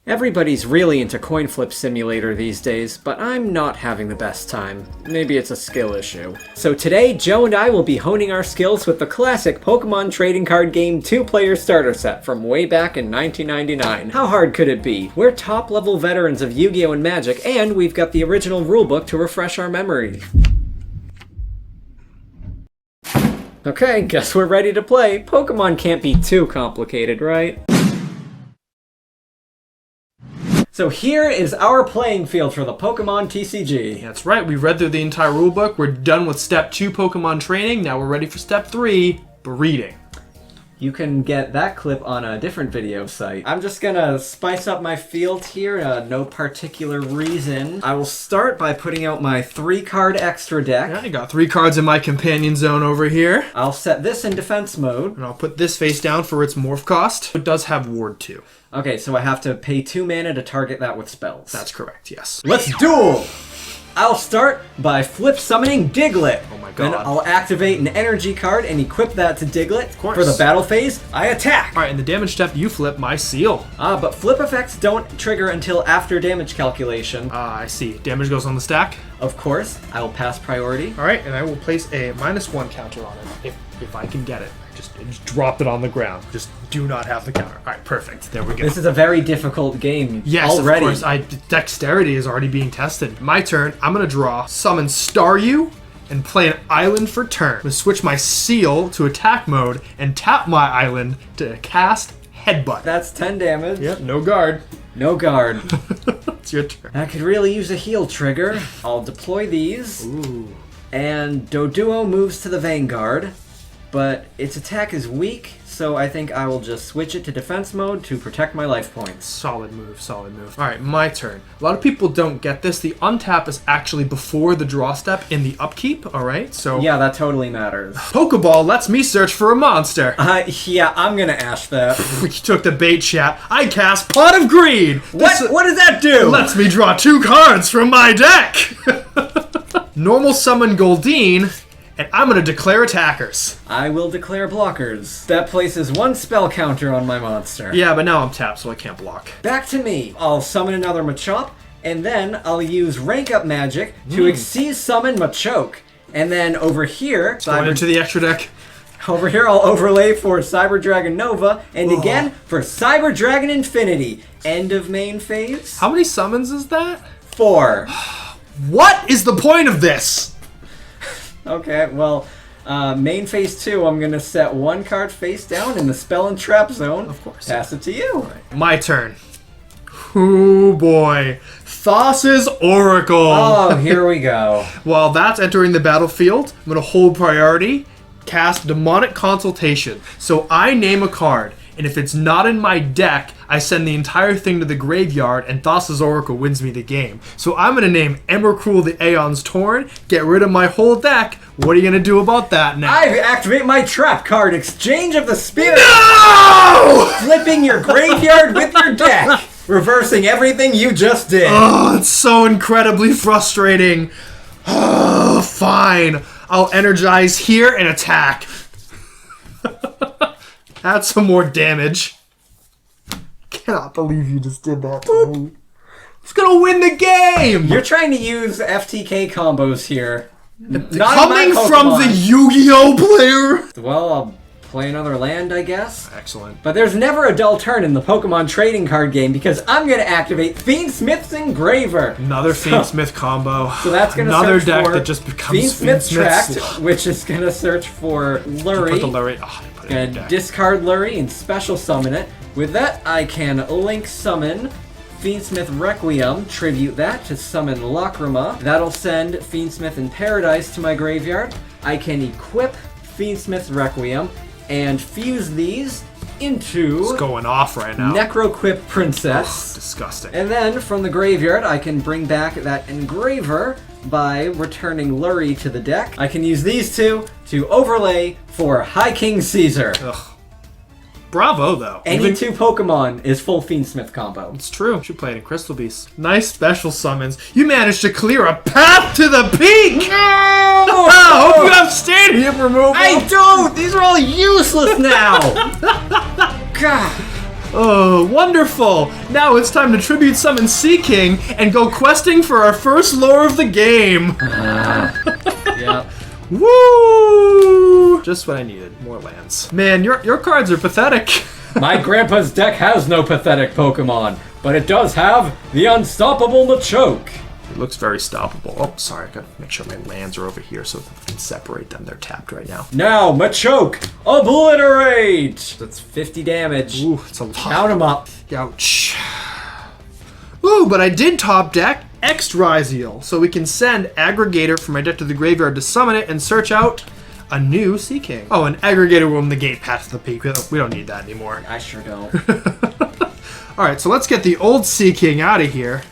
Everybody's really into Coin Flip Simulator these days, but I'm not having the best time. Maybe it's a skill issue. So today, Joe and I will be honing our skills with the classic Pokemon trading card game 2-player starter set from way back in 1999. How hard could it be? We're top-level veterans of Yu-Gi-Oh! And Magic, and we've got the original rulebook to refresh our memory. Okay, guess we're ready to play. Pokemon can't be too complicated, right? So here is our playing field for the Pokemon TCG. That's right, we read through the entire rulebook. We're done with step 2 Pokemon training. Now we're ready for step 3, breeding. You can get that clip on a different video site. I'm just gonna spice up my field here, no particular reason. I will start by putting out my 3-card extra deck. Yeah, I got 3 cards in my companion zone over here. I'll set this in defense mode. And I'll put this face down for its morph cost. It does have ward 2. Okay, so I have to pay 2 mana to target that with spells. That's correct, yes. Let's duel! I'll start by flip summoning Diglett. Oh my god. Then I'll activate an energy card and equip that to Diglett. Of course. For the battle phase, I attack! Alright, in the damage step, you flip my seal. But flip effects don't trigger until after damage calculation. I see. Damage goes on the stack. Of course, I will pass priority. Alright, and I will place a -1 counter on it, if I can get it. Just drop it on the ground. Just do not have the counter. Alright, perfect. There we go. This is a very difficult game yes, already. Of course. Dexterity is already being tested. My turn, I'm going to draw, summon Staryu, and play an island for turn. I'm going to switch my seal to attack mode and tap my island to cast Headbutt. That's 10 damage. Yep, no guard. No guard. It's your turn. I could really use a heal trigger. I'll deploy these. Ooh. And Doduo moves to the Vanguard. But its attack is weak, so I think I will just switch it to defense mode to protect my life points. Solid move, solid move. Alright, my turn. A lot of people don't get this. The untap is actually before the draw step in the upkeep, alright? So yeah, that totally matters. Pokeball lets me search for a monster. Yeah, I'm gonna ash that. We took the bait, chat. I cast Pot of Greed. What does that do? Lets me draw 2 cards from my deck. Normal summon Goldeen. And I'm going to declare attackers. I will declare blockers. That places 1 spell counter on my monster. Yeah, but now I'm tapped, so I can't block. Back to me. I'll summon another Machop, and then I'll use rank up magic to Exceed summon Machoke. And then over here, Going into the extra deck. Over here, I'll overlay for Cyber Dragon Nova, and again for Cyber Dragon Infinity. End of main phase. How many summons is that? 4. What is the point of this? Okay, well, main phase 2, I'm gonna set 1 card face down in the spell and trap zone. Of course. Pass it to you. Right. My turn. Oh boy. Thassa's Oracle. Oh, here we go. While that's entering the battlefield, I'm gonna hold priority, cast Demonic Consultation. So I name a card, and if it's not in my deck, I send the entire thing to the graveyard, and Thassa's Oracle wins me the game. So I'm going to name Emrakul the Aeon's Torn, get rid of my whole deck. What are you going to do about that now? I activate my trap card, Exchange of the Spirit. No! Flipping your graveyard with your deck. Reversing everything you just did. Oh, it's so incredibly frustrating. Oh, fine. I'll energize here and attack. Add some more damage. Cannot believe you just did that to me. It's gonna win the game! You're trying to use FTK combos here. Coming from the Yu-Gi-Oh player! Well, I'll play another land, I guess. Excellent. But there's never a dull turn in the Pokemon trading card game because I'm gonna activate Fiendsmith's Engraver. Another Fiendsmith combo. So that's gonna another search deck for that just becomes Fiendsmith Fiendsmith's. Tract, which is gonna search for Lurie. Put the Lurie. Oh, I put it in Gonna the deck. discard Lurie and special summon it. With that, I can link summon Fiendsmith Requiem, tribute that to summon Lacrima. That'll send Fiendsmith in Paradise to my graveyard. I can equip Fiendsmith's Requiem and fuse these into It's going off right now. Necroquip Princess. Oh, disgusting. And then from the graveyard, I can bring back that Engraver by returning Lurie to the deck. I can use these two to overlay for High King Caesar. Ugh. Bravo, though. Any 2 Pokemon is full Fiendsmith combo. It's true. Should play it in Crystal Beast. Nice special summons. You managed to clear a path to the peak! No! Hope you have stadium removal! I don't! These are all useless now! God. Oh, wonderful! Now it's time to tribute summon Sea King and go questing for our first lore of the game. Yeah. Woo! Just what I needed. More lands. Man, your cards are pathetic. My grandpa's deck has no pathetic Pokemon, but it does have the unstoppable Machoke. It looks very stoppable. Oh, sorry. I gotta make sure my lands are over here so I can separate them. They're tapped right now. Now, Machoke, obliterate! That's 50 damage. Ooh, it's a lot. Count them up. Ouch. Ooh, but I did top deck Extraziel, so we can send Aggregator from my deck to the graveyard to summon it and search out a new Sea King. Oh, an Aggregator will negate Path to the Peak. We don't need that anymore. I sure don't. Alright, so let's get the old Sea King out of here.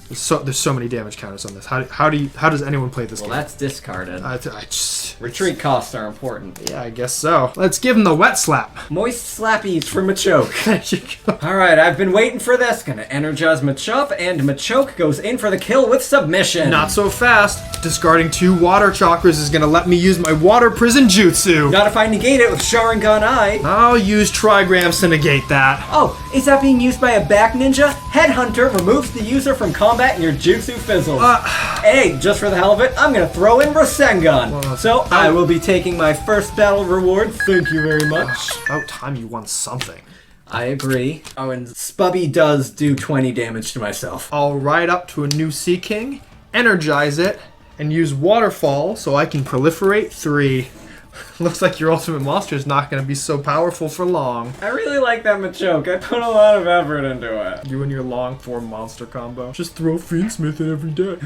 There's so many damage counters on this. How does anyone play this game? Well, that's discarded. Retreat Retreat costs are important. Yeah, I guess so. Let's give him the wet slap. Moist slappies for Machoke. There you go. Alright, I've been waiting for this. Gonna energize Machoke, and Machoke goes in for the kill with submission. Not so fast. Discarding 2 water chakras is gonna let me use my water prison jutsu. Not if I negate it with Sharingan Eye. I'll use trigrams to negate that. Oh, is that being used by a back ninja? Headhunter removes the user from combat and your jutsu fizzles. Hey, just for the hell of it, I'm gonna throw in Rasengan. So I will be taking my first battle reward. Thank you very much. About time you won something. I agree. Oh, and Spubby does do 20 damage to myself. I'll ride up to a new Sea King, energize it, and use Waterfall so I can proliferate 3. Looks like your ultimate monster is not going to be so powerful for long. I really like that Machoke. I put a lot of effort into it. You and your long form monster combo. Just throw fiendsmith in every day.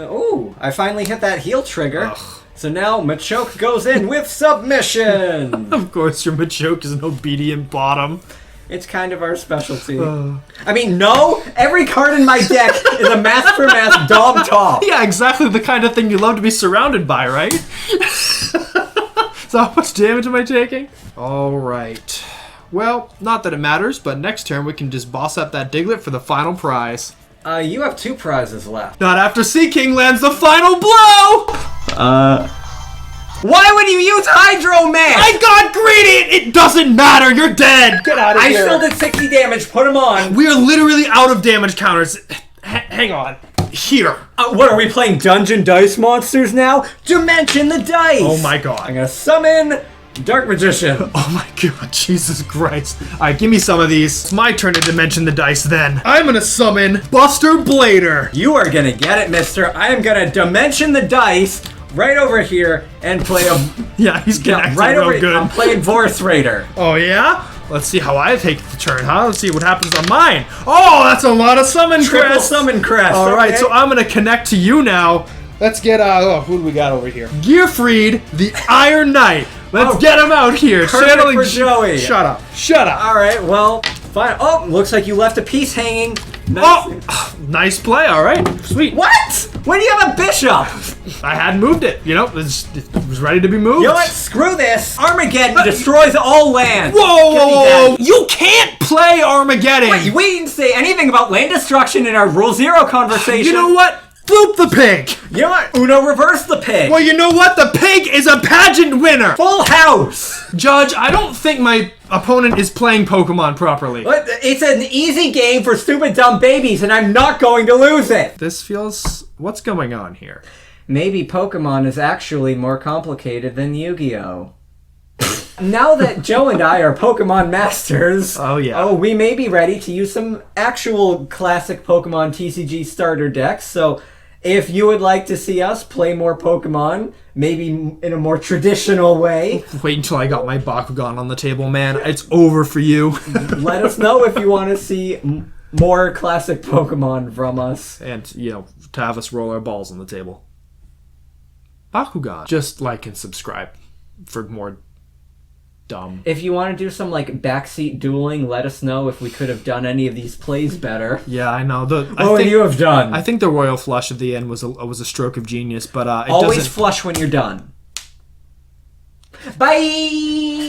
Ooh, I finally hit that heal trigger. Ugh. So now Machoke goes in with submission. Of course, your Machoke is an obedient bottom. It's kind of our specialty. I mean, no! Every card in my deck is a mask for mask Dom top. Yeah, exactly the kind of thing you love to be surrounded by, right? So how much damage am I taking? Alright. Well, not that it matters, but next turn we can just boss up that Diglett for the final prize. You have 2 prizes left. Not after Sea King lands the final blow! Why would you use Hydro Man? I got greedy! It doesn't matter, you're dead! Get out of here. I still did 60 damage, put him on. We are literally out of damage counters. Hang on. Here. What, are we playing Dungeon Dice Monsters now? Dimension the Dice! Oh my god. I'm gonna summon Dark Magician. Oh my god, Jesus Christ. Alright, give me some of these. It's my turn to dimension the dice then. I'm gonna summon Buster Blader. You are gonna get it, mister. I am gonna dimension the dice right over here and play a... Yeah, he's connected right real over good. I'm playing Vorth Raider. Oh yeah? Let's see how I take the turn, huh? Let's see what happens on mine. Oh, that's a lot of summon Triple crest. summon crest. Alright, okay. so I'm gonna connect to you now. Let's get, who do we got over here? Gearfried, the Iron Knight. Let's get him out here. Perfect for Joey. Shut up. Shut up. Alright, well, fine. Oh, looks like you left a piece hanging. Nice. Oh, nice play. Alright, sweet. What? When do you have a bishop? I hadn't moved it. You know, it was ready to be moved. You know what? Screw this. Armageddon destroys all land. Whoa, whoa, whoa. You can't play Armageddon. Wait, we didn't say anything about land destruction in our Rule Zero conversation. You know what? Floop the pig! You know what? Uno reverse the pig! Well, you know what? The pig is a pageant winner! Full house! Judge, I don't think my opponent is playing Pokemon properly. But it's an easy game for stupid dumb babies, and I'm not going to lose it! This feels... What's going on here? Maybe Pokemon is actually more complicated than Yu-Gi-Oh! Now that Joe and I are Pokemon masters, we may be ready to use some actual classic Pokemon TCG starter decks, so... If you would like to see us play more Pokemon, maybe in a more traditional way... Wait until I got my Bakugan on the table, man. It's over for you. Let us know if you want to see more classic Pokemon from us. And, you know, to have us roll our balls on the table. Bakugan. Just like and subscribe for more dumb. If you want to do some, like, backseat dueling, let us know if we could have done any of these plays better. Yeah, I know. What would you have done? I think the Royal Flush at the end was a stroke of genius, but it Always doesn't... flush when you're done. Bye!